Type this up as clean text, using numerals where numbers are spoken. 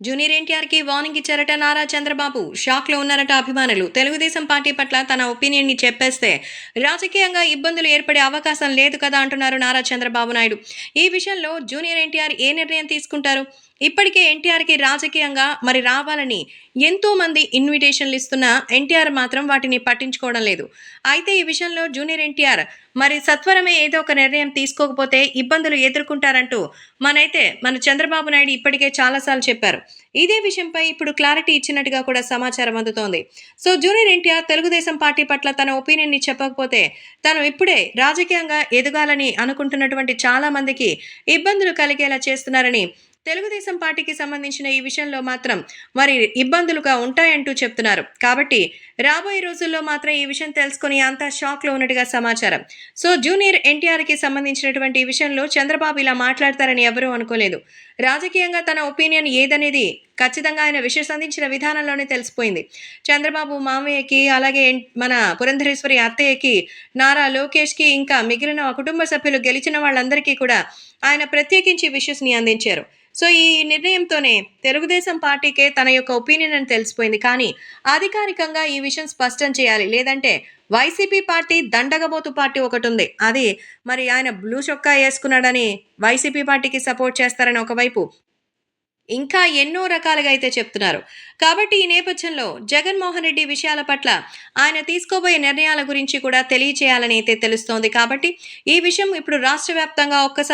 Junior ఎన్టీఆర్‌కి warning ఇచ్చారట నారా చంద్రబాబు. షాక్‌లో ఉన్నారట అభిమానులు. తెలుగుదేశం పార్టీ పట్ల తన ఒపీనియన్‌ని చెప్పేస్తే రాజకీయంగా ఇబ్బందులు ఏర్పడే అవకాశం లేదు కదా అంటున్నారు నారా చంద్రబాబు నాయుడు. ఈ విషయంలో జూనియర్ ఎన్టీఆర్ ఏ నిర్ణయం తీసుకుంటారు? ఇప్పటికే ఎన్టీఆర్‌కి రాజకీయంగా మరి రావాలని ఎంతోమంది ఇన్విటేషన్‌లు ఇస్తున్నా ఎన్టీఆర్ మాత్రం వాటిని పట్టించుకోవడం లేదు. అయితే ఈ విషయంలో జూనియర్ ఎన్టీఆర్ మరి సత్వరమే ఏదో ఒక నిర్ణయం తీసుకోకపోతే ఇబ్బందులు ఎదుర్కొంటారంటూ మన చంద్రబాబు నాయుడు ఇప్పటికే చాలా సార్లు చెప్పారు. ఇదే విషయంపై ఇప్పుడు క్లారిటీ ఇచ్చినట్టుగా కూడా సమాచారం అందుతోంది. So junior NTR Telugu Desam party పట్ల తన ఒపీనియన్‌ని చెప్పకపోతే తను ఇప్పుడే రాజకీయంగా ఎదగాలని అనుకుంటున్నటువంటి చాలా మందికి ఇబ్బందులు కలిగేలా చేస్తున్నారని తెలుగుదేశం పార్టీకి సంబంధించిన ఈ విషయంలో మాత్రం మరి ఇబ్బందులుగా ఉంటాయంటూ చెప్తున్నారు. కాబట్టి రాబోయే రోజుల్లో మాత్రం ఈ విషయం తెలుసుకొని అంతా షాక్‌లో ఉన్నట్టుగా సమాచారం. సో జూనియర్ ఎన్టీఆర్‌కి సంబంధించినటువంటి ఈ విషయంలో చంద్రబాబు ఇలా మాట్లాడతారని ఎవరూ అనుకోలేదు. రాజకీయంగా తన ఒపీనియన్ ఏదనేది ఖచ్చితంగా ఆయన విశ్వసించిన విధానంలోనే తెలిసిపోయింది. చంద్రబాబు మామయ్యకి, అలాగే మన పురంధరేశ్వరి అత్తయ్యకి, నారా లోకేష్‌కి, ఇంకా మిగిలిన కుటుంబ సభ్యులు గెలిచిన వాళ్ళందరికీ కూడా ఆయన ప్రత్యేకించి విషెస్‌ని అందించారు. సో ఈ నిర్ణయంతోనే తెలుగుదేశం పార్టీకే తన యొక్క ఒపీనియన్ అని తెలిసిపోయింది. కానీ అధికారికంగా ఈ విషయం స్పష్టం చేయాలి. లేదంటే వైసీపీ పార్టీ దండగబోతు పార్టీ ఒకటుంది. అది మరి ఆయన బ్లూ చొక్కా యేసుకున్నాడని వైసీపీ పార్టీకి సపోర్ట్ చేస్తారని ఒకవైపు, ఇంకా ఎన్నో రకాలుగా అయితే చెప్తున్నారు. కాబట్టి ఈ నేపథ్యంలో జగన్మోహన్ రెడ్డి విషయాల పట్ల ఆయన తీసుకోబోయే నిర్ణయాల గురించి కూడా తెలియచేయాలని అయితే తెలుస్తోంది. కాబట్టి ఈ విషయం ఇప్పుడు రాష్ట్ర వ్యాప్తంగా ఒక్కసారి